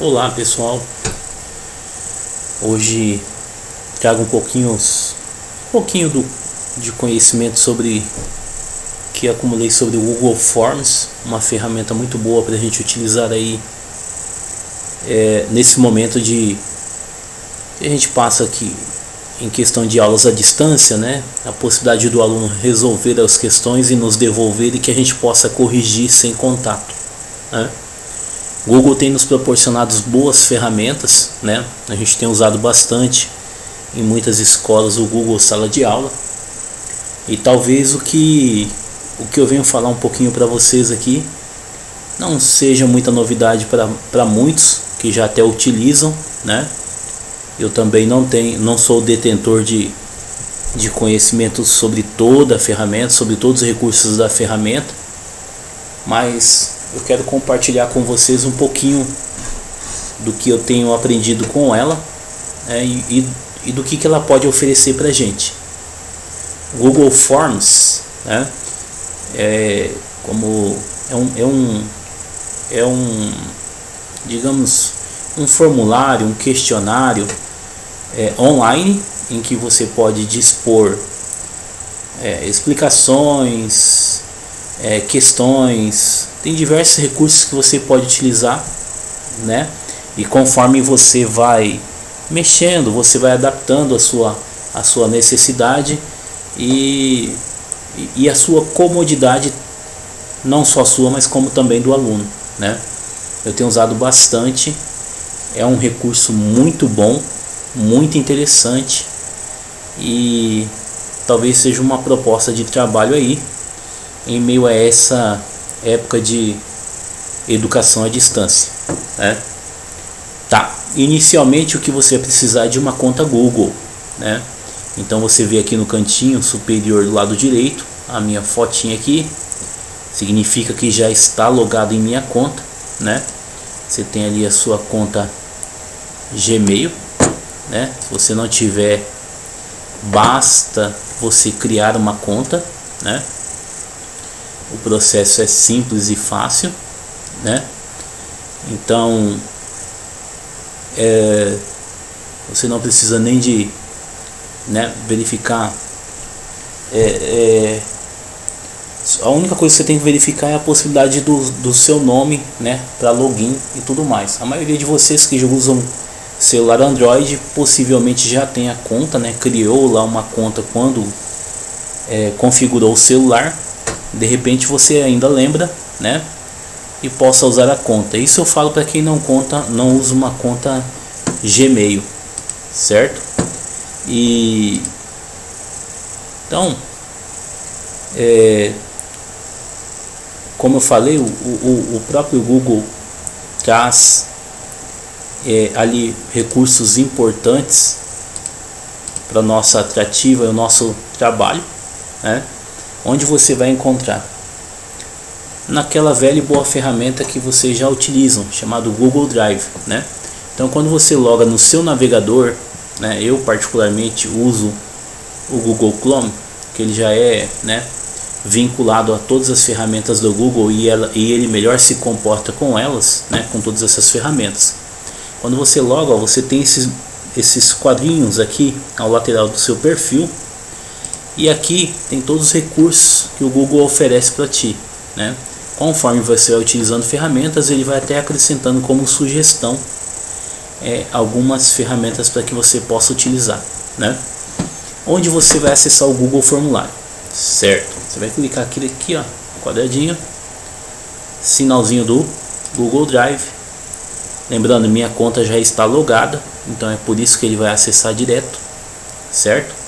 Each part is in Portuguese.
Olá pessoal, hoje trago um pouquinho de conhecimento sobre que acumulei sobre o Google Forms, uma ferramenta muito boa para a gente utilizar aí nesse momento que a gente passa aqui em questão de aulas à distância, né? A possibilidade do aluno resolver as questões e nos devolver e que a gente possa corrigir sem contato, né? Google tem nos proporcionado boas ferramentas, né? A gente tem usado bastante em muitas escolas o Google Sala de Aula. E talvez o que eu venho falar um pouquinho para vocês aqui não seja muita novidade para muitos que já até utilizam, né? Eu também não sou detentor de conhecimento sobre toda a ferramenta, sobre todos os recursos da ferramenta, mas eu quero compartilhar com vocês um pouquinho do que eu tenho aprendido com ela, né, e do que ela pode oferecer para a gente. Google Forms, né, digamos, um formulário, um questionário online em que você pode dispor explicações, questões. Tem diversos recursos que você pode utilizar, né? E conforme você vai mexendo, você vai adaptando a sua necessidade e a sua comodidade, não só a sua, mas como também do aluno, né? Eu tenho usado bastante, é um recurso muito bom, muito interessante e talvez seja uma proposta de trabalho aí em meio a essa época de educação à distância, né? Tá, inicialmente o que você vai precisar é de uma conta Google, né? Então você vê aqui no cantinho superior do lado direito a minha fotinha aqui, significa que já está logado em minha conta, né? Você tem ali a sua conta Gmail, né? Se você não tiver, basta você criar uma conta, né? O processo é simples e fácil, né? Então você não precisa nem de, né, verificar. A única coisa que você tem que verificar é a possibilidade do seu nome, né, para login e tudo mais. A maioria de vocês que usam celular Android possivelmente já tem a conta, né? Criou lá uma conta quando configurou o celular. De repente você ainda lembra, né? E possa usar a conta. Isso eu falo para quem não usa uma conta Gmail, certo? E então, como eu falei, o próprio Google traz ali recursos importantes para nossa atrativa e o nosso trabalho, né? Onde você vai encontrar naquela velha e boa ferramenta que vocês já utilizam, chamado Google Drive, né? Então quando você loga no seu navegador, né, eu particularmente uso o Google Chrome, que ele já é, né, vinculado a todas as ferramentas do Google e ele melhor se comporta com elas, né, com todas essas ferramentas. Quando você loga, você tem esses quadrinhos aqui ao lateral do seu perfil. E aqui tem todos os recursos que o Google oferece para ti, né? Conforme você vai utilizando ferramentas, ele vai até acrescentando como sugestão algumas ferramentas para que você possa utilizar, né? Onde você vai acessar o Google Formulário, certo? Você vai clicar aqui, ó, quadradinho, sinalzinho do Google Drive. Lembrando, minha conta já está logada, então é por isso que ele vai acessar direto, certo?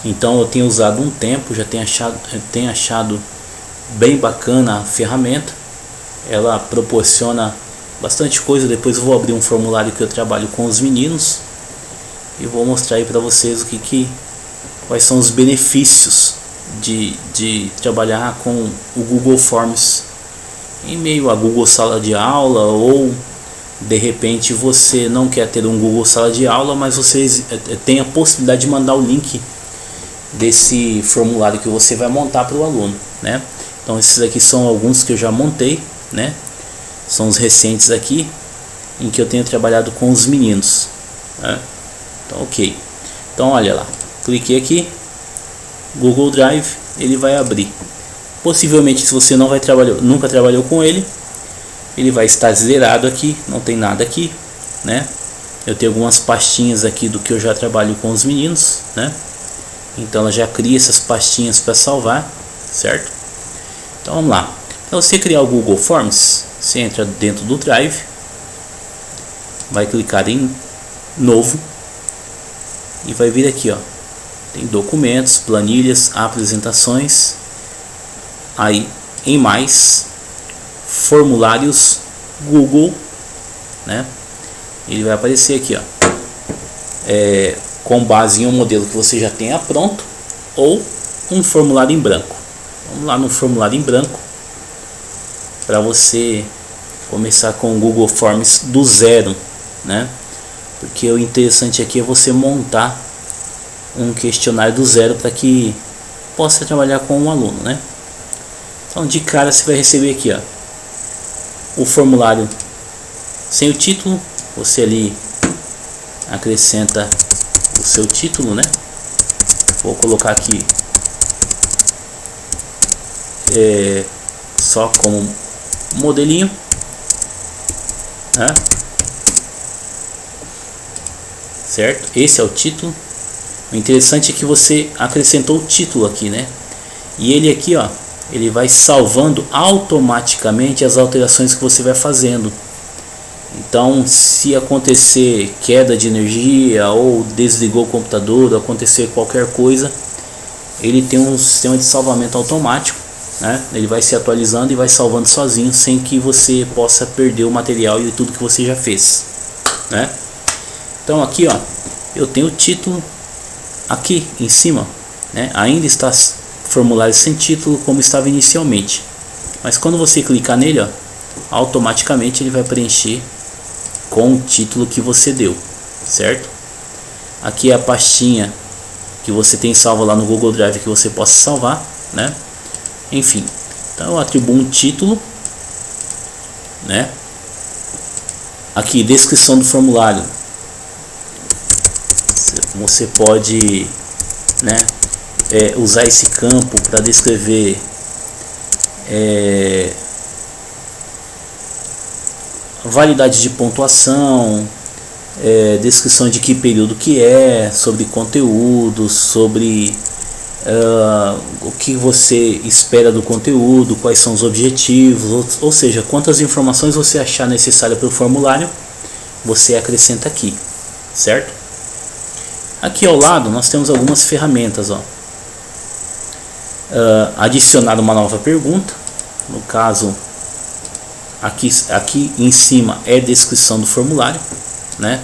Então eu tenho usado um tempo, já tenho achado bem bacana a ferramenta. Ela proporciona bastante coisa. Depois eu vou abrir um formulário que eu trabalho com os meninos e vou mostrar aí para vocês quais são os benefícios de trabalhar com o Google Forms em meio a Google Sala de Aula, ou de repente você não quer ter um Google Sala de Aula, mas vocês têm a possibilidade de mandar o link desse formulário que você vai montar para o aluno, né? Então esses aqui são alguns que eu já montei, né? são os recentes aqui, em que eu tenho trabalhado com os meninos, né? Então, ok. Então, olha lá, cliquei aqui, Google Drive, ele vai abrir. Possivelmente, se você não vai nunca trabalhou com ele, ele vai estar zerado aqui, não tem nada aqui, né? Eu tenho algumas pastinhas aqui do que eu já trabalho com os meninos, né? Então ela já cria essas pastinhas para salvar, certo? Então vamos lá. Para você criar o Google Forms, você entra dentro do Drive, vai clicar em Novo e vai vir aqui, ó. Tem documentos, planilhas, apresentações, aí em mais, formulários Google, né? Ele vai aparecer aqui, ó, com base em um modelo que você já tenha pronto ou um formulário em branco. Vamos lá no formulário em branco para você começar com o Google Forms do zero, né? Porque o interessante aqui é você montar um questionário do zero para que possa trabalhar com um aluno, né? Então de cara você vai receber aqui, ó, o formulário sem o título. Você ali acrescenta o seu título, né? Vou colocar aqui só como modelinho, né? Certo? Esse é o título. O interessante é que você acrescentou o título aqui, né? E ele aqui, ó, ele vai salvando automaticamente as alterações que você vai fazendo. Então, se acontecer queda de energia ou desligou o computador, ou acontecer qualquer coisa, ele tem um sistema de salvamento automático, né? Ele vai se atualizando e vai salvando sozinho, sem que você possa perder o material e tudo que você já fez, né? Então aqui, ó, eu tenho o título aqui em cima, né? Ainda está formulário sem título como estava inicialmente, mas quando você clicar nele, ó, automaticamente ele vai preencher com o título que você deu, certo? Aqui é a pastinha que você tem salva lá no Google Drive que você possa salvar, né? Enfim, então eu atribuo um título, né? Aqui, descrição do formulário. Você pode, né, usar esse campo para descrever validade de pontuação, descrição de que período que é, sobre conteúdo, sobre o que você espera do conteúdo, quais são os objetivos, ou seja, quantas informações você achar necessária para o formulário, você acrescenta aqui, certo? Aqui ao lado nós temos algumas ferramentas, ó. Adicionar uma nova pergunta, no caso aqui em cima é descrição do formulário, né?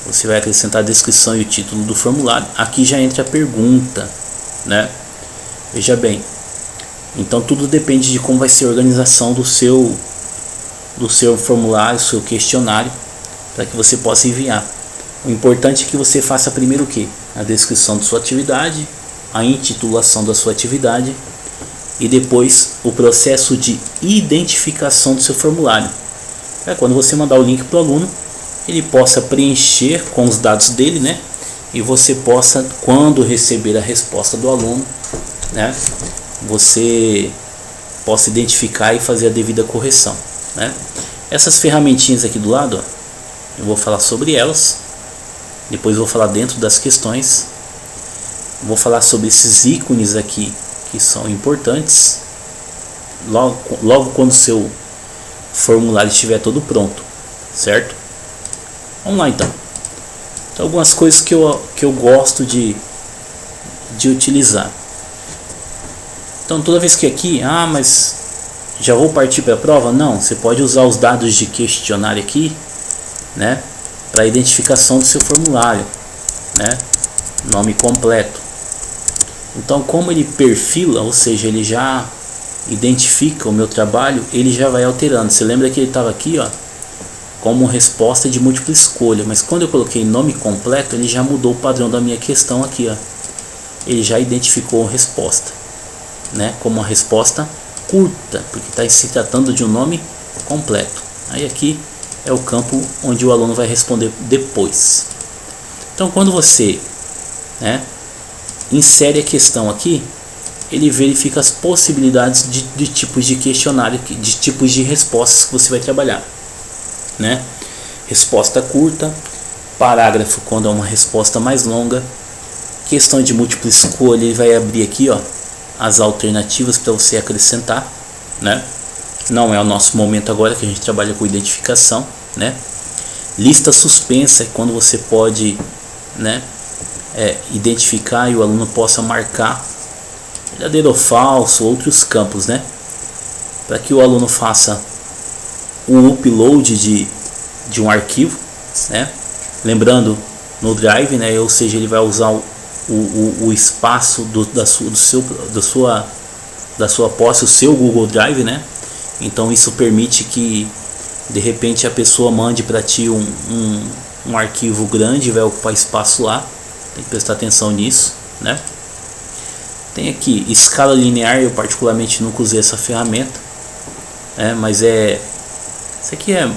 Você vai acrescentar a descrição e o título do formulário. Aqui já entra a pergunta, né? Veja bem, então tudo depende de como vai ser a organização do seu formulário, seu questionário, para que você possa enviar. O importante é que você faça primeiro o que? A descrição da sua atividade, a intitulação da sua atividade e depois o processo de identificação do seu formulário. Quando você mandar o link para o aluno, ele possa preencher com os dados dele, né? E você possa, quando receber a resposta do aluno, né, você possa identificar e fazer a devida correção, né? Essas ferramentinhas aqui do lado, ó, eu vou falar sobre elas, depois vou falar dentro das questões, vou falar sobre esses ícones aqui que são importantes logo quando o seu formulário estiver todo pronto, certo? Vamos lá então. Então, algumas coisas que eu gosto de utilizar. Então toda vez que aqui, mas já vou partir para a prova, não, você pode usar os dados de questionário aqui, né, para identificação do seu formulário, né, nome completo. Então, como ele perfila, ou seja, ele já identifica o meu trabalho, ele já vai alterando. Você lembra que ele estava aqui, ó, como resposta de múltipla escolha, mas quando eu coloquei nome completo, ele já mudou o padrão da minha questão aqui, ó. Ele já identificou a resposta, né, como uma resposta curta, porque está se tratando de um nome completo. Aí aqui é o campo onde o aluno vai responder depois. Então quando você, né, insere a questão aqui, ele verifica as possibilidades de tipos de questionário, de tipos de respostas que você vai trabalhar, né? Resposta curta, parágrafo quando é uma resposta mais longa, questão de múltipla escolha, ele vai abrir aqui, ó, as alternativas para você acrescentar, né? Não é o nosso momento agora, que a gente trabalha com identificação, né? Lista suspensa é quando você pode, né, identificar e o aluno possa marcar verdadeiro ou falso, outros campos, né? Para que o aluno faça o upload de um arquivo, né? Lembrando, no Drive, né? Ou seja, ele vai usar o espaço da sua posse, o seu Google Drive, né? Então isso permite que de repente a pessoa mande para ti um arquivo grande, vai ocupar espaço lá. Tem que prestar atenção nisso, né? Tem aqui escala linear, eu particularmente nunca usei essa ferramenta, né? Mas isso aqui é,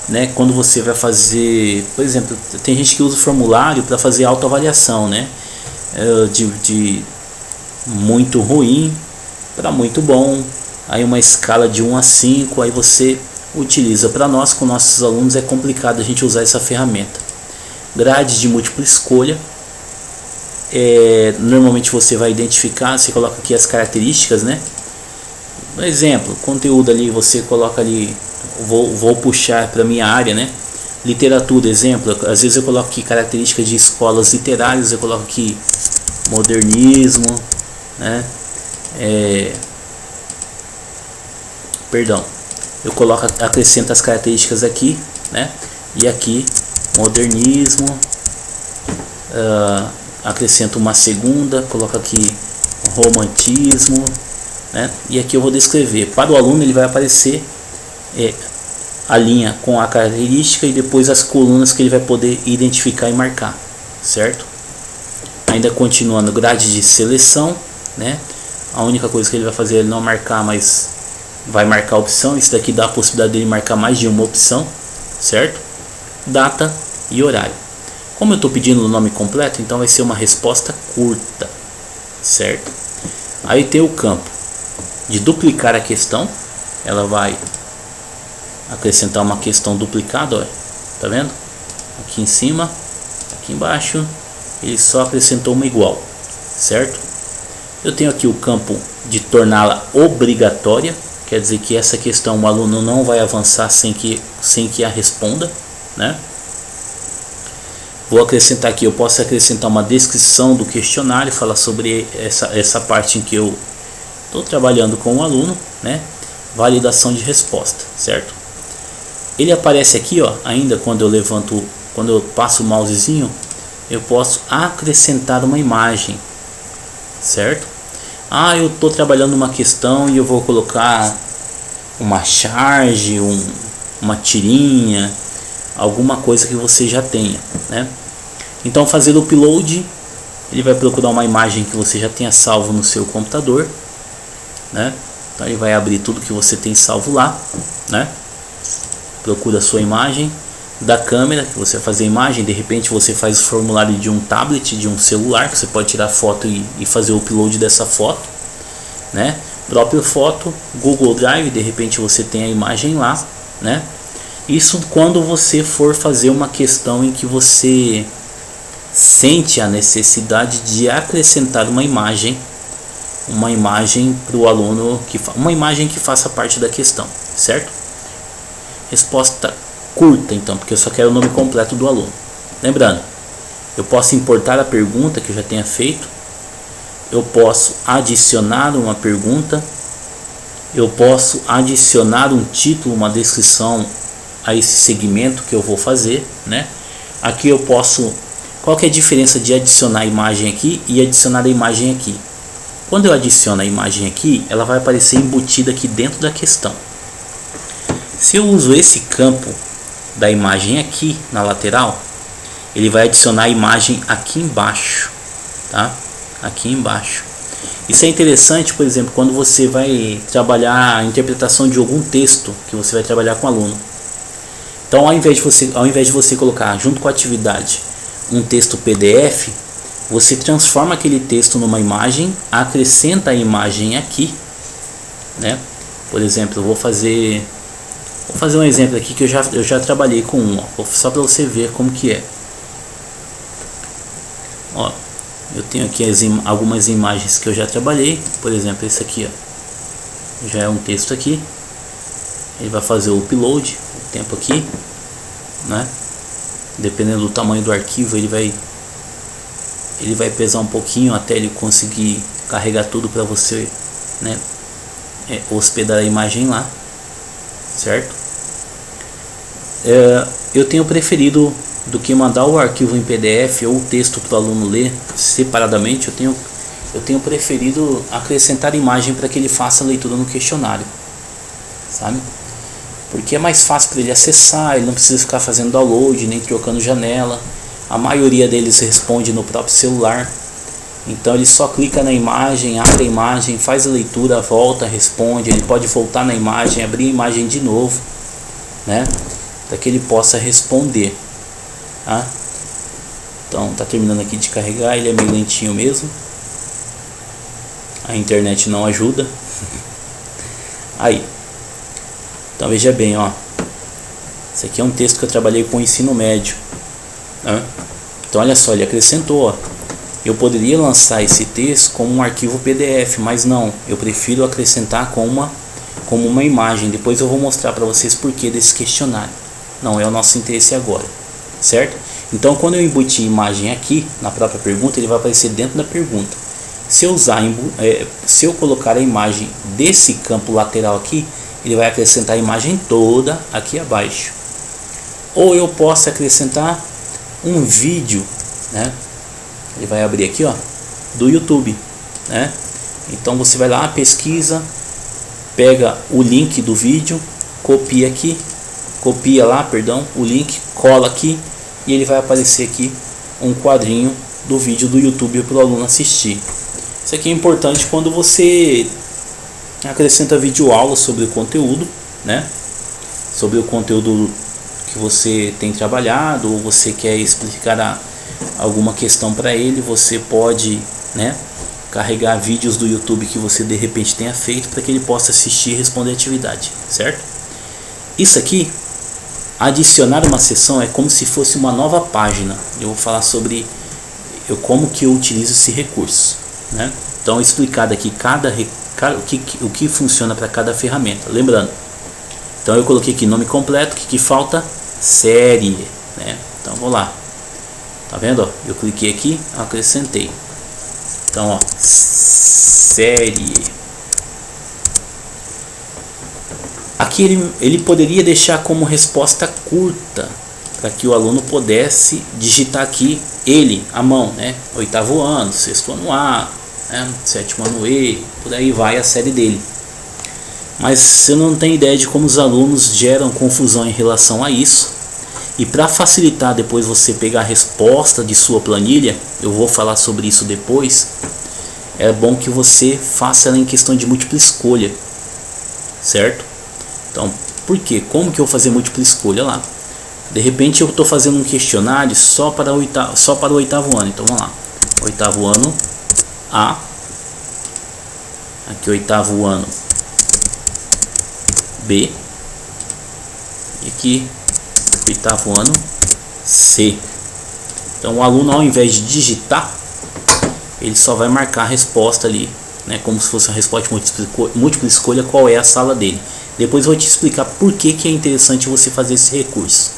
né, quando você vai fazer, por exemplo, tem gente que usa o formulário para fazer autoavaliação, né? De muito ruim para muito bom, aí uma escala de 1 a 5, aí você utiliza. Para nós, com nossos alunos, é complicado a gente usar essa ferramenta. Grade de múltipla escolha, normalmente você vai identificar, você coloca aqui as características, né? Por exemplo, conteúdo ali, você coloca ali, vou puxar para minha área, né? Literatura, exemplo, às vezes eu coloco aqui características de escolas literárias, eu coloco aqui modernismo, né? Eu coloco, acrescento as características aqui, né? E aqui modernismo, acrescento uma segunda, coloco aqui romantismo, né? E aqui eu vou descrever. Para o aluno ele vai aparecer a linha com a característica e depois as colunas que ele vai poder identificar e marcar, certo? Ainda continuando, grade de seleção, né? A única coisa que ele vai fazer é não marcar, mas vai marcar a opção. Isso daqui dá a possibilidade dele marcar mais de uma opção, certo? Data e horário. Como eu estou pedindo o nome completo, então vai ser uma resposta curta, certo? Aí tem o campo de duplicar a questão. Ela vai acrescentar uma questão duplicada, ó, tá vendo? Aqui em cima, aqui embaixo, ele só acrescentou uma igual, certo? Eu tenho aqui o campo de torná-la obrigatória, quer dizer que essa questão o aluno não vai avançar sem que a responda, né? Vou acrescentar aqui, eu posso acrescentar uma descrição do questionário, falar sobre essa parte em que eu estou trabalhando com o aluno, né? Validação de resposta, certo? Ele aparece aqui, ó, ainda quando eu passo o mousezinho, eu posso acrescentar uma imagem, certo? Eu estou trabalhando uma questão e eu vou colocar uma charge, uma tirinha, alguma coisa que você já tenha, né? Então, fazer o upload, ele vai procurar uma imagem que você já tenha salvo no seu computador, né? Então ele vai abrir tudo que você tem salvo lá, né? Procura a sua imagem da câmera que você vai fazer a imagem. De repente você faz o formulário de um tablet, de um celular, que você pode tirar foto e fazer o upload dessa foto, né? Próprio foto, Google Drive, de repente você tem a imagem lá, né? Isso quando você for fazer uma questão em que você sente a necessidade de acrescentar uma imagem para o aluno, uma imagem que faça parte da questão, certo? Resposta curta, então, porque eu só quero o nome completo do aluno. Lembrando, eu posso importar a pergunta que eu já tenha feito, eu posso adicionar uma pergunta, eu posso adicionar um título, uma descrição a esse segmento que eu vou fazer, né? Aqui eu posso, qual que é a diferença de adicionar a imagem aqui e adicionar a imagem aqui? Quando eu adiciono a imagem aqui, ela vai aparecer embutida aqui dentro da questão. Se eu uso esse campo da imagem aqui na lateral, ele vai adicionar a imagem aqui embaixo, tá? Aqui embaixo. Isso é interessante, por exemplo, quando você vai trabalhar a interpretação de algum texto que você vai trabalhar com o aluno. Então, ao invés de você colocar junto com a atividade um texto PDF, você transforma aquele texto numa imagem, acrescenta a imagem aqui, né? Por exemplo, eu vou fazer um exemplo aqui que eu já trabalhei com um, ó, só para você ver como que é. Ó, eu tenho aqui algumas imagens que eu já trabalhei, por exemplo, esse aqui, ó, já é um texto aqui. Ele vai fazer o upload, o tempo aqui, né? Dependendo do tamanho do arquivo, ele vai pesar um pouquinho até ele conseguir carregar tudo para você, né? Hospedar a imagem lá, certo? Eu tenho preferido, do que mandar o arquivo em PDF ou o texto para o aluno ler separadamente, eu tenho preferido acrescentar imagem para que ele faça a leitura no questionário, sabe? Porque é mais fácil para ele acessar, ele não precisa ficar fazendo download nem trocando janela. A maioria deles responde no próprio celular, então ele só clica na imagem, abre a imagem, faz a leitura, volta, responde. Ele pode voltar na imagem, abrir a imagem de novo, né, para que ele possa responder, tá? Então tá terminando aqui de carregar, ele é meio lentinho mesmo, a internet não ajuda. Aí, então veja bem, ó, esse aqui é um texto que eu trabalhei com o ensino médio, né? Então olha só, ele acrescentou, ó, eu poderia lançar esse texto como um arquivo PDF, mas não, eu prefiro acrescentar como uma imagem. Depois eu vou mostrar para vocês por que desse questionário, não é o nosso interesse agora, certo? Então quando eu embutir imagem aqui na própria pergunta, ele vai aparecer dentro da pergunta. Se eu colocar a imagem desse campo lateral aqui, ele vai acrescentar a imagem toda aqui abaixo. Ou eu posso acrescentar um vídeo, né? Ele vai abrir aqui, ó, do YouTube, né? Então você vai lá, pesquisa, pega o link do vídeo, copia lá, perdão, o link, cola aqui e ele vai aparecer aqui um quadrinho do vídeo do YouTube para o aluno assistir. Isso aqui é importante quando você acrescenta vídeo aula sobre o conteúdo, né? Sobre o conteúdo que você tem trabalhado, ou você quer explicar alguma questão para ele, você pode, né, carregar vídeos do YouTube que você de repente tenha feito para que ele possa assistir e responder a atividade, certo? Isso aqui, adicionar uma seção, é como se fosse uma nova página. Eu vou falar sobre como que eu utilizo esse recurso, né? Então explicado aqui o que funciona para cada ferramenta. Lembrando, então eu coloquei aqui nome completo, que falta série, né? Então vou lá, tá vendo, ó? Eu cliquei aqui, acrescentei. Então, ó, série. Aqui ele poderia deixar como resposta curta, para que o aluno pudesse digitar aqui ele à mão, né? 8º ano, 6º ano A, né? 7º ano E, por aí vai a série dele. Mas você não tem ideia de como os alunos geram confusão em relação a isso. E para facilitar depois você pegar a resposta de sua planilha, eu vou falar sobre isso depois, é bom que você faça ela em questão de múltipla escolha, certo? Então, por quê? Como que eu vou fazer múltipla escolha lá? De repente eu estou fazendo um questionário só para o 8º ano, então vamos lá, 8º ano A, aqui 8º ano B, e aqui 8º ano C. Então o aluno, ao invés de digitar, ele só vai marcar a resposta ali, né, como se fosse uma resposta múltipla escolha, qual é a sala dele. Depois eu vou te explicar por que é interessante você fazer esse recurso.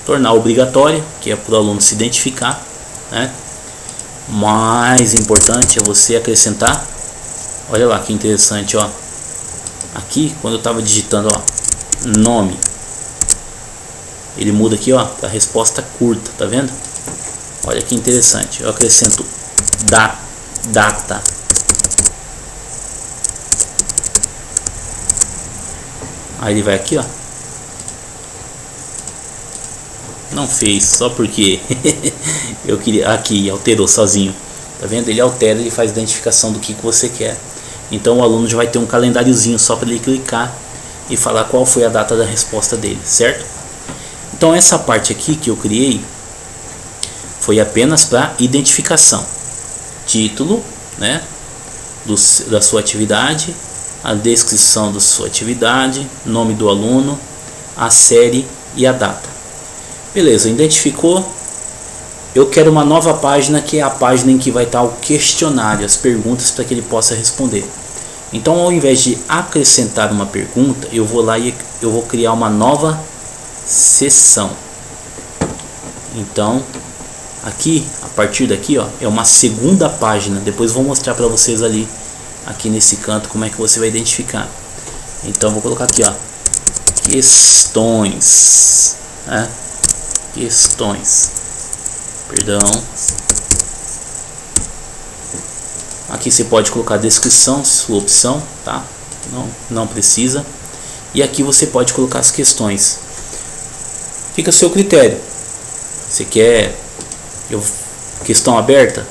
Tornar obrigatório, que é para o aluno se identificar, né? Mais importante é você acrescentar, olha lá que interessante, ó. Aqui quando eu estava digitando, ó, nome, ele muda aqui, ó, para resposta curta, tá vendo? Olha que interessante. Eu acrescento data. Aí ele vai aqui, ó. Não fez, só porque eu queria, aqui alterou sozinho. Tá vendo? Ele altera, ele faz identificação do que você quer. Então o aluno já vai ter um calendáriozinho só para ele clicar e falar qual foi a data da resposta dele, certo? Então essa parte aqui que eu criei foi apenas para identificação. Título, né, da sua atividade, a descrição da sua atividade, nome do aluno, a série e a data. Beleza, identificou. Eu quero uma nova página, que é a página em que vai estar o questionário, as perguntas para que ele possa responder. Então, ao invés de acrescentar uma pergunta, eu vou lá e eu vou criar uma nova seção. Então, aqui, a partir daqui, ó, é uma segunda página. Depois vou mostrar para vocês ali, aqui nesse canto, como é que você vai identificar. Então, vou colocar aqui, ó, questões, né? Questões. Perdão. Aqui você pode colocar a descrição, sua opção, tá? Não precisa. E aqui você pode colocar as questões. Fica a seu critério. Você quer questão aberta?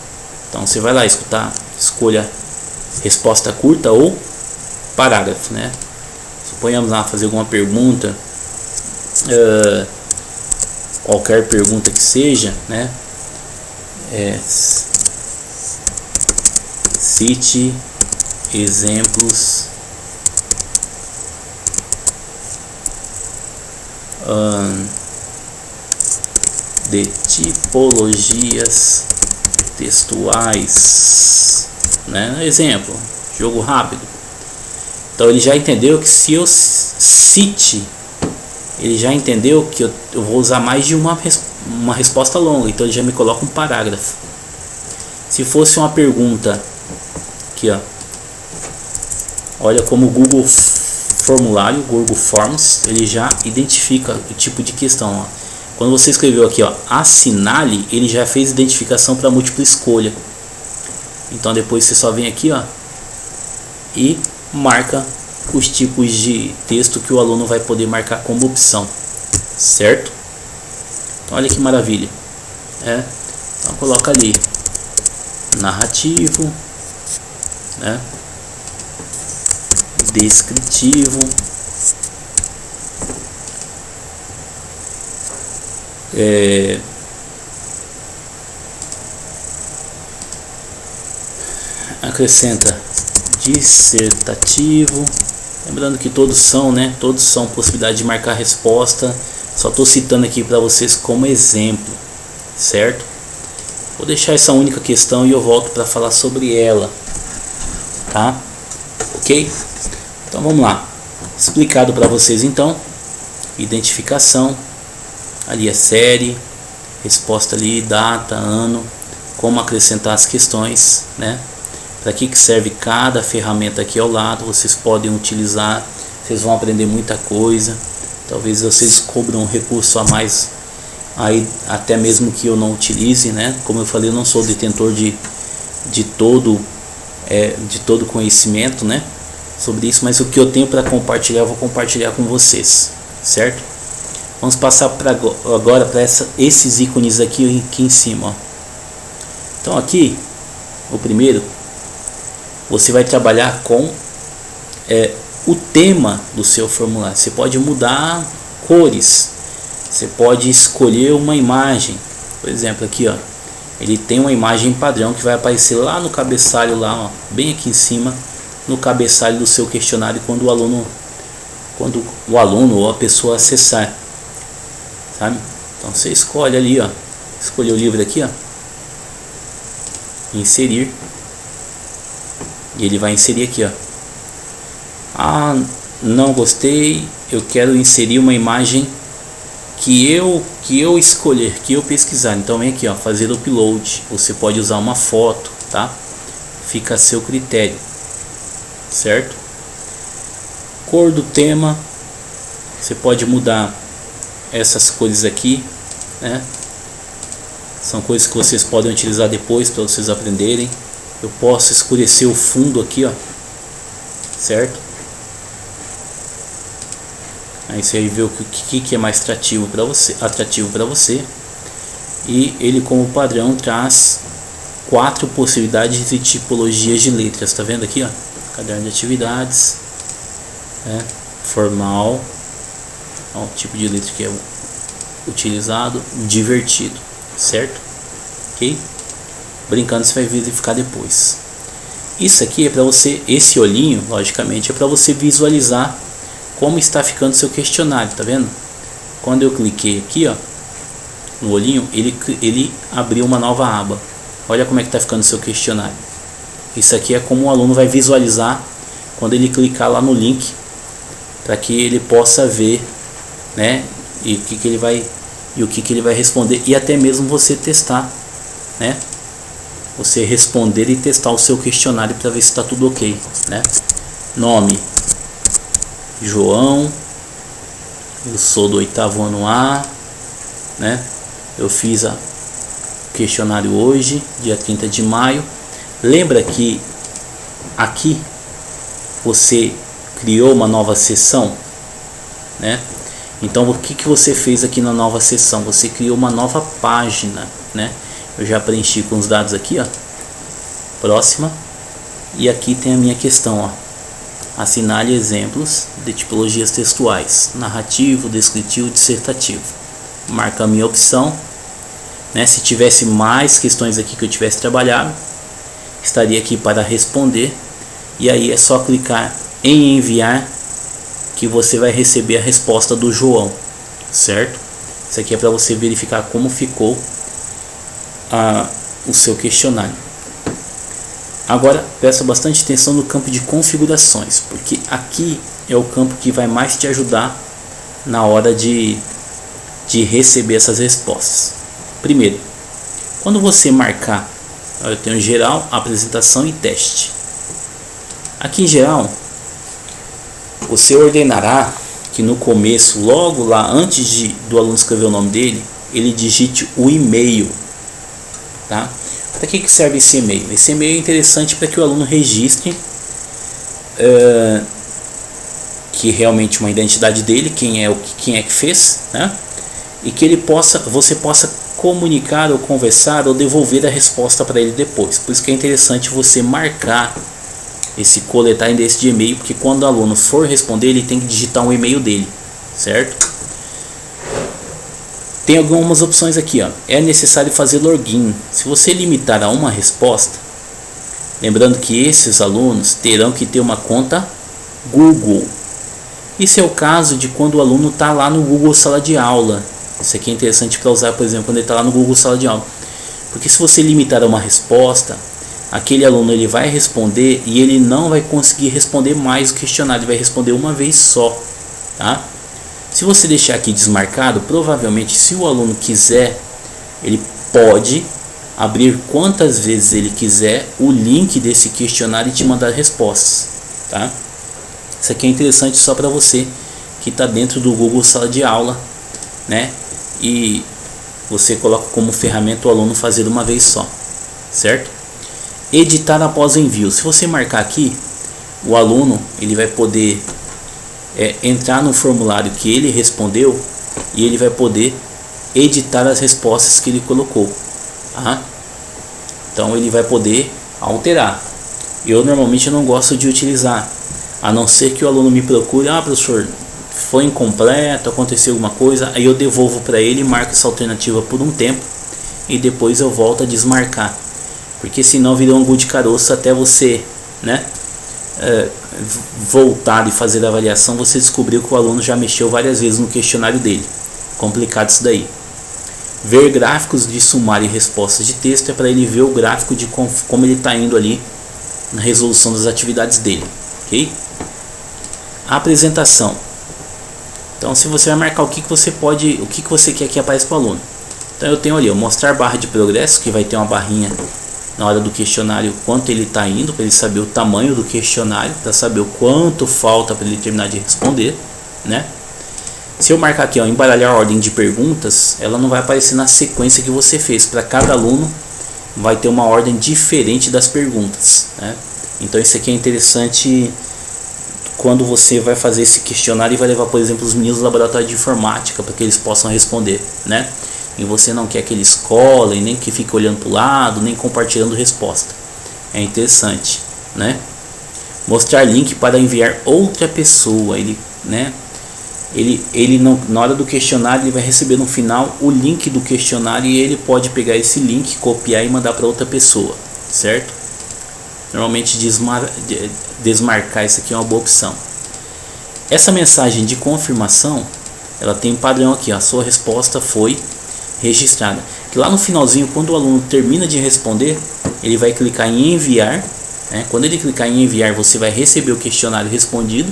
Então você vai lá escolha resposta curta ou parágrafo, né? Suponhamos lá fazer alguma pergunta, qualquer pergunta que seja, né? Cite exemplos de tipologias textuais, né? Exemplo, jogo rápido. Então ele já entendeu que se eu cite, ele já entendeu que eu vou usar mais de uma resposta longa, então ele já me coloca um parágrafo. Se fosse uma pergunta aqui, ó, olha como o Google Formulário, Google Forms, ele já identifica o tipo de questão, ó. Quando você escreveu aqui, ó, assinale, ele já fez identificação para múltipla escolha. Então depois você só vem aqui, ó, e marca os tipos de texto que o aluno vai poder marcar como opção, certo? Então olha que maravilha, então coloca ali narrativo, né, descritivo, acrescenta dissertativo. Lembrando que todos são, né? Todos são possibilidade de marcar resposta. Só estou citando aqui para vocês como exemplo, certo? Vou deixar essa única questão e eu volto para falar sobre ela, tá? Ok? Então vamos lá. Explicado para vocês então. Identificação. Ali é série, resposta ali, data, ano, como acrescentar as questões, né? Para que serve cada ferramenta aqui ao lado, vocês podem utilizar, vocês vão aprender muita coisa. Talvez vocês descubram um recurso a mais aí, até mesmo que eu não utilize, né? Como eu falei, eu não sou detentor de todo conhecimento, né, sobre isso, mas o que eu tenho para compartilhar, eu vou compartilhar com vocês, certo? Vamos passar agora para esses ícones aqui em cima, ó. Então aqui, o primeiro, você vai trabalhar com o tema do seu formulário. Você pode mudar cores, você pode escolher uma imagem. Por exemplo, aqui, ó, ele tem uma imagem padrão que vai aparecer lá no cabeçalho, lá, ó, bem aqui em cima, no cabeçalho do seu questionário, quando o aluno ou a pessoa acessar, sabe? Então você escolhe ali, ó, escolher o livro aqui, ó, inserir, e ele vai inserir aqui, ó. Ah, não gostei, eu quero inserir uma imagem que eu escolher, que eu pesquisar. Então vem aqui, ó, fazer upload. Você pode usar uma foto, tá? Fica a seu critério, certo? Cor do tema, você pode mudar essas cores aqui, né? São coisas que vocês podem utilizar depois para vocês aprenderem. Eu posso escurecer o fundo aqui, ó, certo? Aí você vê o que é mais atrativo para você, e ele como padrão traz 4 possibilidades de tipologias de letras. Tá vendo aqui, ó? Caderno de atividades, né? Formal, ó, o tipo de letra que é utilizado, divertido, certo? Ok? Brincando, você vai verificar depois. Isso aqui é para você, esse olhinho, logicamente, é para você visualizar como está ficando seu questionário, tá vendo? Quando eu cliquei aqui, ó, no olhinho, ele abriu uma nova aba. Olha como é que está ficando seu questionário. Isso aqui é como o aluno vai visualizar quando ele clicar lá no link, para que ele possa ver, né, e o que ele vai responder, e até mesmo você testar, né? Você responder e testar o seu questionário para ver se está tudo ok, né? Nome: João, eu sou do 8º ano A, né? Eu fiz o questionário hoje, dia 30 de maio. Lembra que aqui você criou uma nova seção, né? Então o que você fez aqui na nova seção? Você criou uma nova página, né? Eu já preenchi com os dados aqui, ó. Próxima. E aqui tem a minha questão, ó. Assinale exemplos de tipologias textuais: narrativo, descritivo, dissertativo. Marca a minha opção, né? Se tivesse mais questões aqui que eu tivesse trabalhado, estaria aqui para responder. E aí é só clicar em enviar que você vai receber a resposta do João, certo? Isso aqui é para você verificar como ficou o seu questionário. Agora presta bastante atenção no campo de configurações, porque aqui é o campo que vai mais te ajudar na hora de receber essas respostas. Primeiro, quando você marcar, eu tenho geral, apresentação e teste. Aqui em geral, você ordenará que no começo, logo lá antes do aluno escrever o nome dele, ele digite o e-mail, tá? Para que serve esse e-mail? Esse e-mail é interessante para que o aluno registre que realmente uma identidade dele, quem é que fez, né? E que você possa comunicar ou conversar ou devolver a resposta para ele depois. Por isso que é interessante você marcar coletar endereço de e-mail, porque quando o aluno for responder, ele tem que digitar um e-mail dele, certo? Tem algumas opções aqui, ó. É necessário fazer login. Se você limitar a uma resposta, lembrando que esses alunos terão que ter uma conta Google. Isso é o caso de quando o aluno está lá no Google Sala de Aula. Isso aqui é interessante para usar, por exemplo, quando ele está lá no Google Sala de Aula. Porque se você limitar a uma resposta, aquele aluno ele vai responder e ele não vai conseguir responder mais o questionário, ele vai responder uma vez só, tá? Se você deixar aqui desmarcado, provavelmente, se o aluno quiser, ele pode abrir quantas vezes ele quiser o link desse questionário e te mandar respostas, tá? Isso aqui é interessante só para você que está dentro do Google Sala de Aula, né? E você coloca como ferramenta o aluno fazer uma vez só, certo? Editar após o envio. Se você marcar aqui, o aluno ele vai poder entrar no formulário que ele respondeu e ele vai poder editar as respostas que ele colocou, tá? Então ele vai poder alterar. Eu normalmente não gosto de utilizar, a não ser que o aluno me procure: professor, foi incompleto, aconteceu alguma coisa, aí eu devolvo para ele e marco essa alternativa por um tempo e depois eu volto a desmarcar, porque senão vira um angu de caroço até você, né, voltar e fazer a avaliação. Você descobriu que o aluno já mexeu várias vezes no questionário dele. Complicado isso daí. Ver gráficos de sumário e respostas de texto é para ele ver o gráfico de como ele está indo ali na resolução das atividades dele, ok? A apresentação. Então, se você vai marcar o que você quer que apareça para o aluno. Então eu tenho ali, mostrar barra de progresso, que vai ter uma barrinha na hora do questionário, quanto ele está indo, para ele saber o tamanho do questionário, para saber o quanto falta para ele terminar de responder, né? Se eu marcar aqui, embaralhar a ordem de perguntas, ela não vai aparecer na sequência que você fez. Para cada aluno vai ter uma ordem diferente das perguntas, né? Então isso aqui é interessante quando você vai fazer esse questionário e vai levar, por exemplo, os meninos do laboratório de informática para que eles possam responder, né? e você não quer que eles colhem, nem que fique olhando para o lado, nem compartilhando resposta. É interessante, né? Mostrar link para enviar outra pessoa. Ele, né? Ele não, na hora do questionário ele vai receber no final o link do questionário e ele pode pegar esse link, copiar e mandar para outra pessoa, certo? Normalmente desmarcar isso aqui é uma boa opção. Essa mensagem de confirmação, ela tem um padrão aqui, ó, a sua resposta foi registrada. Que lá no finalzinho, quando o aluno termina de responder, ele vai clicar em enviar, né? Quando ele clicar em enviar, você vai receber o questionário respondido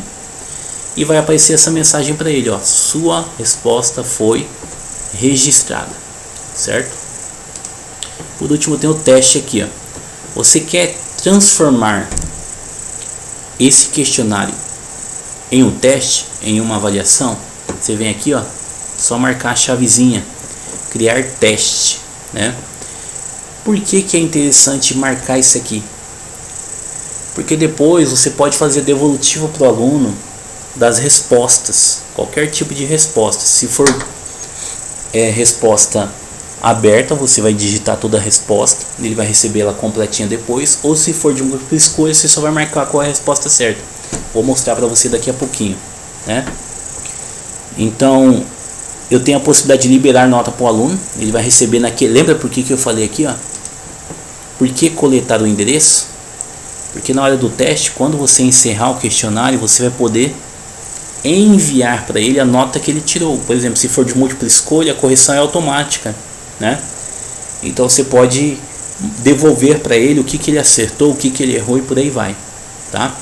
e vai aparecer essa mensagem para ele, ó, sua resposta foi registrada, certo? Por último, tem o teste aqui, ó. Você quer transformar esse questionário em um teste, em uma avaliação? Você vem aqui, ó, só marcar a chavezinha, criar teste, né? Por que é interessante marcar isso aqui? Porque depois você pode fazer devolutivo para o aluno das respostas, qualquer tipo de resposta. Se for resposta aberta, você vai digitar toda a resposta, ele vai receber ela completinha depois, ou se for de múltipla escolha, você só vai marcar qual é a resposta certa. Vou mostrar para você daqui a pouquinho, né? Então, eu tenho a possibilidade de liberar nota para o aluno, ele vai receber naquele... Lembra por que eu falei aqui, ó? Por que coletar o endereço? Porque na hora do teste, quando você encerrar o questionário, você vai poder enviar para ele a nota que ele tirou. Por exemplo, se for de múltipla escolha, a correção é automática, né? Então você pode devolver para ele o que ele acertou, o que ele errou e por aí vai, tá?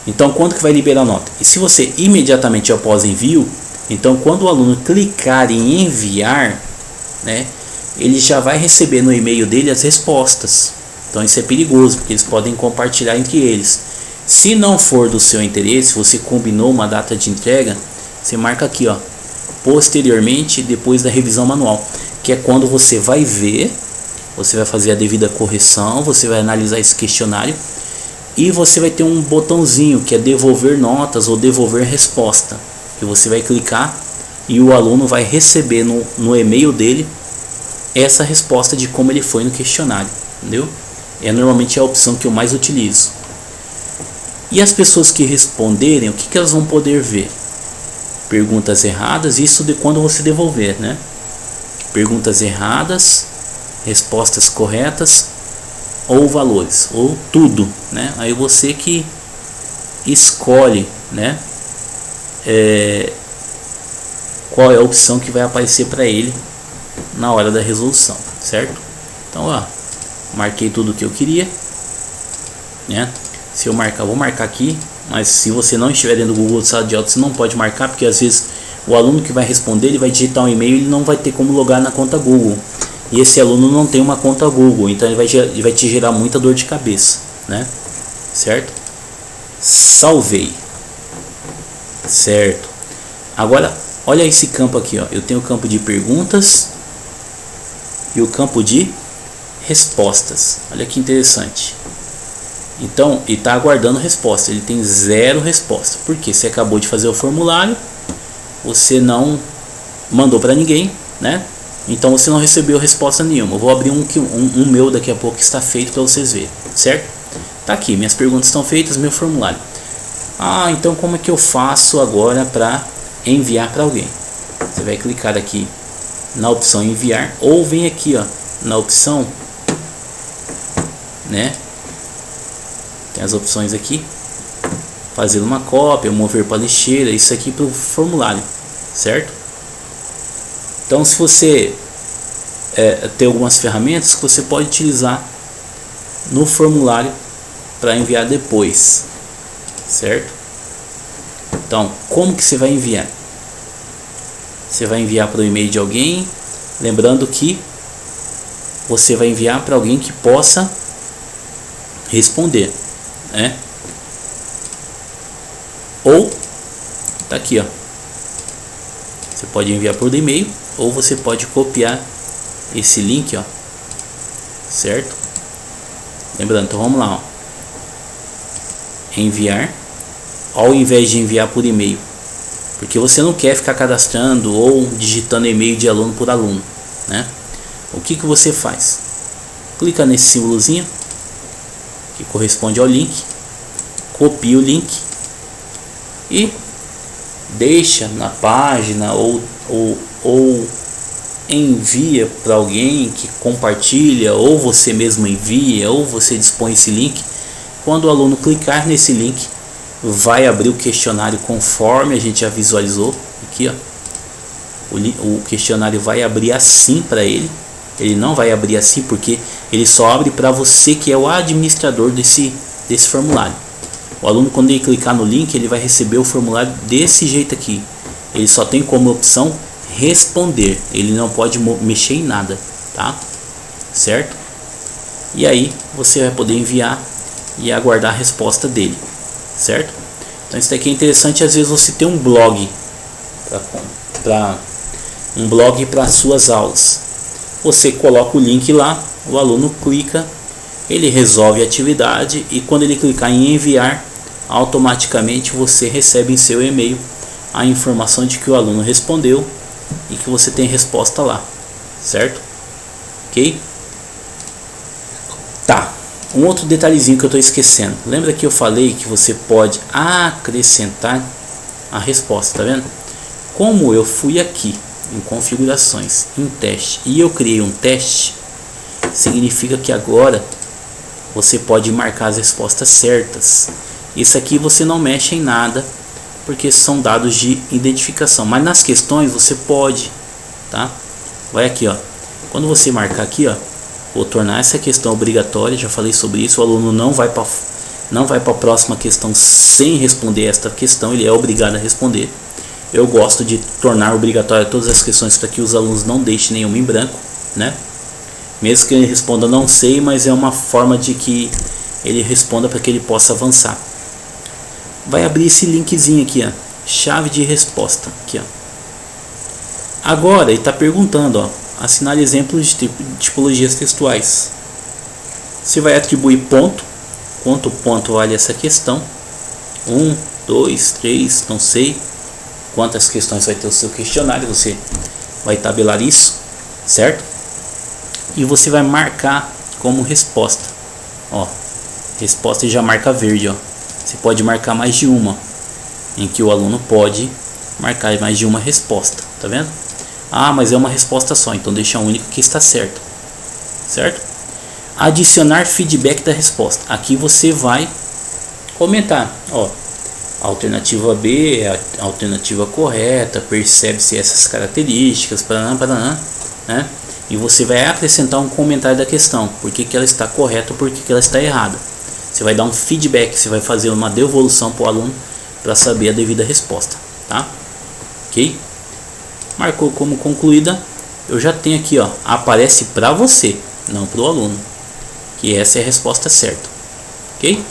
Então, quando que vai liberar a nota? E se você imediatamente após envio, então quando o aluno clicar em enviar, né, ele já vai receber no e-mail dele as respostas. Então isso é perigoso, porque eles podem compartilhar entre eles. Se não for do seu interesse, você combinou uma data de entrega, você marca aqui, ó, posteriormente, depois da revisão manual, que é quando você vai ver, você vai fazer a devida correção, você vai analisar esse questionário e você vai ter um botãozinho que é devolver notas ou devolver resposta, que você vai clicar e o aluno vai receber no e-mail dele essa resposta de como ele foi no questionário, entendeu? Normalmente é a opção que eu mais utilizo. E as pessoas que responderem, o que elas vão poder ver? Perguntas erradas, isso de quando você devolver, né? Perguntas erradas, respostas corretas ou valores, ou tudo, né? Aí você que escolhe, né? Qual é a opção que vai aparecer para ele na hora da resolução, certo? Então, ó, marquei tudo o que eu queria, né? Se eu marcar, vou marcar aqui, mas se você não estiver dentro do Google Sala de Aula, você não pode marcar, porque às vezes o aluno que vai responder, ele vai digitar um e-mail e ele não vai ter como logar na conta Google. E esse aluno não tem uma conta Google, então ele vai te gerar muita dor de cabeça, né? Certo? Salvei. Certo. Agora, olha esse campo aqui, ó. Eu tenho o campo de perguntas e o campo de respostas. Olha que interessante. Então, ele está aguardando resposta. Ele tem 0 resposta. Porque você acabou de fazer o formulário, você não mandou para ninguém, né? Então você não recebeu resposta nenhuma. Eu vou abrir um meu daqui a pouco que está feito para vocês verem, certo? Tá aqui, minhas perguntas estão feitas, meu formulário. Ah, então como é que eu faço agora para enviar para alguém? Você vai clicar aqui na opção enviar ou vem aqui, ó, na opção, né? Tem as opções aqui, fazer uma cópia, mover para lixeira, isso aqui para o formulário, certo? Então, se você tem algumas ferramentas que você pode utilizar no formulário para enviar depois, certo? Então, como que você vai enviar? Você vai enviar para o e-mail de alguém, lembrando que você vai enviar para alguém que possa responder, né? Ou tá aqui, ó. Você pode enviar por e-mail ou você pode copiar esse link, ó, certo? Lembrando, então vamos lá, ó. Enviar, ao invés de enviar por e-mail, porque você não quer ficar cadastrando ou digitando e-mail de aluno por aluno, né? O que você faz? Clica nesse símbolozinho que corresponde ao link, copia o link e deixa na página ou envia para alguém que compartilha, ou você mesmo envia, ou você dispõe esse link. Quando o aluno clicar nesse link, vai abrir o questionário conforme a gente já visualizou aqui, ó. O questionário vai abrir assim para ele. Ele não vai abrir assim porque ele só abre para você que é o administrador desse formulário. O aluno, quando ele clicar no link, ele vai receber o formulário desse jeito aqui. Ele só tem como opção responder, ele não pode mexer em nada, tá? Certo? E aí você vai poder enviar e aguardar a resposta dele, certo? Então isso daqui é interessante. Às vezes você tem um blog para suas aulas, você coloca o link lá, o aluno clica, ele resolve a atividade e quando ele clicar em enviar, automaticamente você recebe em seu e-mail a informação de que o aluno respondeu e que você tem resposta lá, certo? Ok? Tá, um outro detalhezinho que eu estou esquecendo. Lembra que eu falei que você pode acrescentar a resposta, tá vendo? Como eu fui aqui em configurações, em teste, e eu criei um teste, significa que agora você pode marcar as respostas certas. Isso aqui você não mexe em nada, porque são dados de identificação, mas nas questões você pode, tá? Vai aqui, ó. Quando você marcar aqui, ó, vou tornar essa questão obrigatória, já falei sobre isso. O aluno não vai para a próxima questão sem responder esta questão, ele é obrigado a responder. Eu gosto de tornar obrigatória todas as questões para que os alunos não deixem nenhuma em branco, né? Mesmo que ele responda não sei, mas é uma forma de que ele responda para que ele possa avançar. Vai abrir esse linkzinho aqui, ó, chave de resposta, aqui, ó. Agora ele está perguntando, ó, assinale exemplos de tipologias textuais. Você vai atribuir ponto, quanto ponto vale essa questão, 1, 2, 3, não sei quantas questões vai ter o seu questionário, você vai tabelar isso, certo? E você vai marcar como resposta, ó, resposta e já marca verde, ó. Você pode marcar mais de uma, em que o aluno pode marcar mais de uma resposta, tá vendo? Ah, mas é uma resposta só, então deixa a única que está certo, certo? Adicionar feedback da resposta. Aqui você vai comentar, ó, a alternativa B é a alternativa correta, percebe-se essas características, paraná, né? E você vai acrescentar um comentário da questão, por que ela está correta ou por que ela está errada. Você vai dar um feedback, você vai fazer uma devolução para o aluno para saber a devida resposta, tá? Ok? Marcou como concluída. Eu já tenho aqui, ó, aparece para você, não para o aluno, que essa é a resposta certa, ok?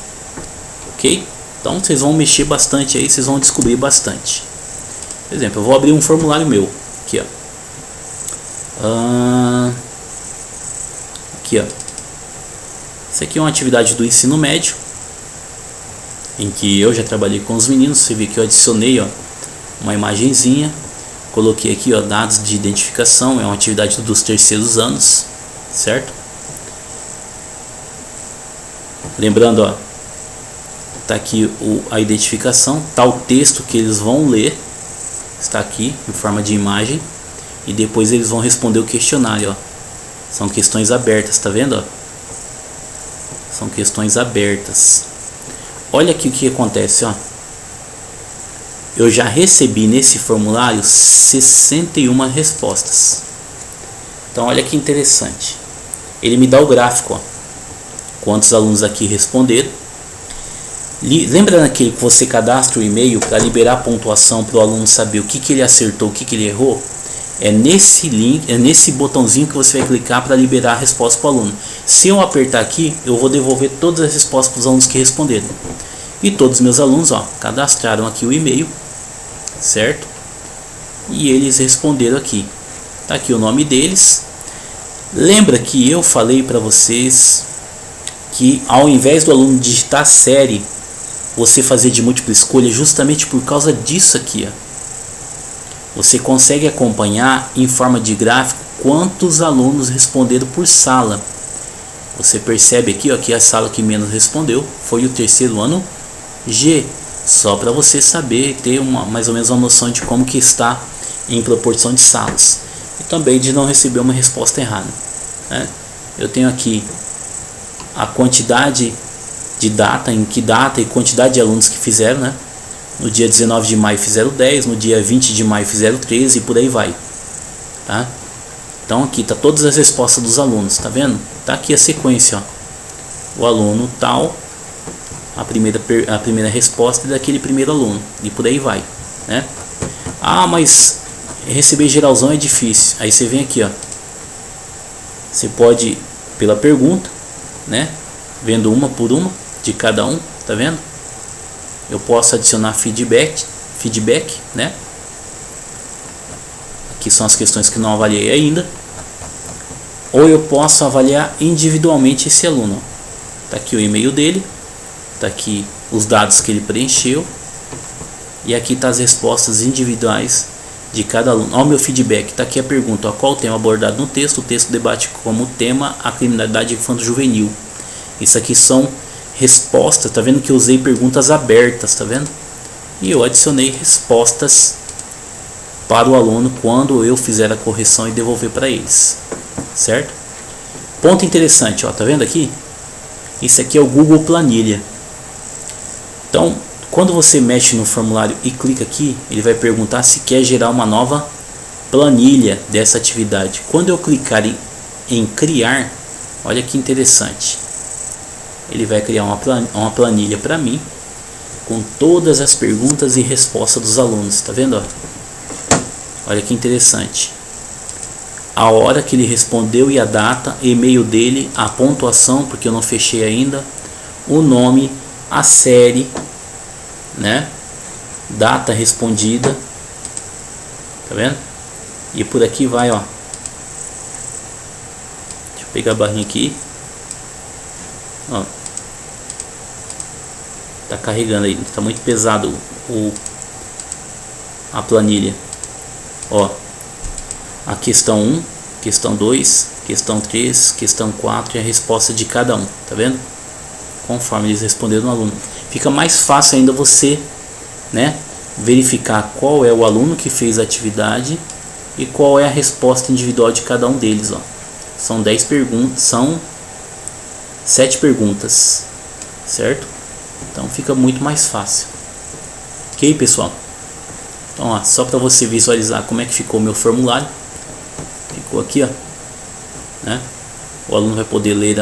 Ok? Então vocês vão mexer bastante aí, vocês vão descobrir bastante. Por exemplo, eu vou abrir um formulário meu aqui, ó. Aqui, ó. Isso aqui é uma atividade do ensino médio, em que eu já trabalhei com os meninos. Você vê que eu adicionei, ó, uma imagenzinha, coloquei aqui, ó, dados de identificação. É uma atividade dos terceiros anos, certo? Lembrando, ó, tá aqui a identificação, tá o texto que eles vão ler, está aqui em forma de imagem, e depois eles vão responder o questionário, ó. São questões abertas, tá vendo, ó? São questões abertas. Olha aqui o que acontece, ó. Eu já recebi nesse formulário 61 respostas. Então olha que interessante. Ele me dá o gráfico, ó. Quantos alunos aqui responderam. Lembra naquele que você cadastra o e-mail para liberar a pontuação para o aluno saber o que ele acertou, o que ele errou? É nesse link, é nesse botãozinho que você vai clicar para liberar a resposta para o aluno. Se eu apertar aqui, eu vou devolver todas as respostas para os alunos que responderam. E todos os meus alunos, ó, cadastraram aqui o e-mail, certo? E eles responderam aqui. Tá aqui o nome deles. Lembra que eu falei para vocês que ao invés do aluno digitar série, você fazer de múltipla escolha, justamente por causa disso aqui, ó. Você consegue acompanhar em forma de gráfico quantos alunos responderam por sala. Você percebe aqui, ó, que a sala que menos respondeu foi o terceiro ano G, só para você saber, ter mais ou menos uma noção de como que está em proporção de salas, e também de não receber uma resposta errada, né? Eu tenho aqui a quantidade de data, em que data e quantidade de alunos que fizeram, né? No dia 19 de maio fizeram 10, no dia 20 de maio fizeram 13 e por aí vai, tá? Então aqui tá todas as respostas dos alunos, tá vendo? Tá aqui a sequência, ó. O aluno tal, a primeira resposta é daquele primeiro aluno e por aí vai, né? Ah, mas receber geralzão é difícil. Aí você vem aqui, ó. Você pode pela pergunta, né? Vendo uma por uma de cada um, tá vendo? Eu posso adicionar feedback, né? Aqui são as questões que não avaliei ainda. Ou eu posso avaliar individualmente esse aluno. Tá aqui o e-mail dele, tá aqui os dados que ele preencheu, e aqui tá as respostas individuais de cada aluno. Ó, o meu feedback, tá aqui a pergunta, ó, qual o tema abordado no texto? O texto debate como tema a criminalidade infanto-juvenil. Isso aqui são respostas, tá vendo que eu usei perguntas abertas, tá vendo? E eu adicionei respostas para o aluno quando eu fizer a correção e devolver para eles, certo? Ponto interessante, ó, tá vendo aqui? Isso aqui é o Google Planilha. Então, quando você mexe no formulário e clica aqui, ele vai perguntar se quer gerar uma nova planilha dessa atividade. Quando eu clicar em criar, olha que interessante. Ele vai criar uma planilha para mim com todas as perguntas e respostas dos alunos, tá vendo? Ó? Olha que interessante. A hora que ele respondeu e a data, e-mail dele, a pontuação, porque eu não fechei ainda, o nome, a série, né? Data respondida, tá vendo? E por aqui vai, ó. Deixa eu pegar a barrinha aqui, ó. Tá carregando aí, tá muito pesado a planilha, ó. A questão 1, questão 2, questão 3, questão 4 e a resposta de cada um, tá vendo? Conforme eles responderam no aluno. Fica mais fácil ainda você, né, verificar qual é o aluno que fez a atividade e qual é a resposta individual de cada um deles, ó. São 10 perguntas, são 7 perguntas, certo? Então fica muito mais fácil. Ok, pessoal? Então, ó, só para você visualizar como é que ficou o meu formulário. Ficou aqui, ó, né? O aluno vai poder ler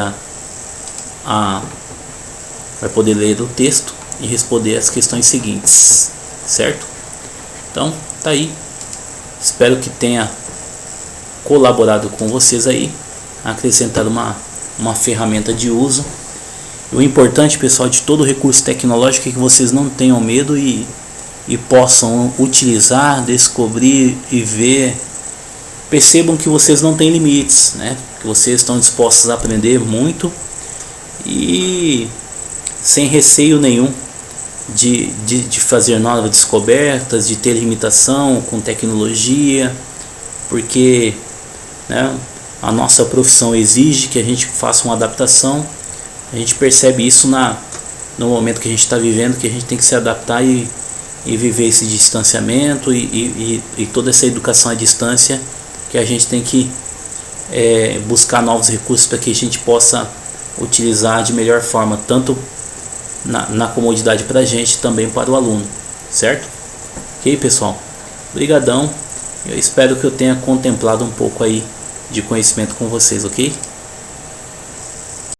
vai poder ler o texto e responder as questões seguintes, certo? Então, tá aí. Espero que tenha colaborado com vocês aí, acrescentar uma ferramenta de uso. O importante, pessoal, de todo recurso tecnológico é que vocês não tenham medo e possam utilizar, descobrir e ver. Percebam que vocês não têm limites, né? Que vocês estão dispostos a aprender muito e sem receio nenhum de fazer novas descobertas, de ter limitação com tecnologia, porque, né, a nossa profissão exige que a gente faça uma adaptação. A gente percebe isso no momento que a gente está vivendo, que a gente tem que se adaptar e viver esse distanciamento e toda essa educação à distância, que a gente tem que buscar novos recursos para que a gente possa utilizar de melhor forma, tanto na comodidade para a gente, também para o aluno, certo? Ok, pessoal? Obrigadão. Eu espero que eu tenha contemplado um pouco aí de conhecimento com vocês, ok?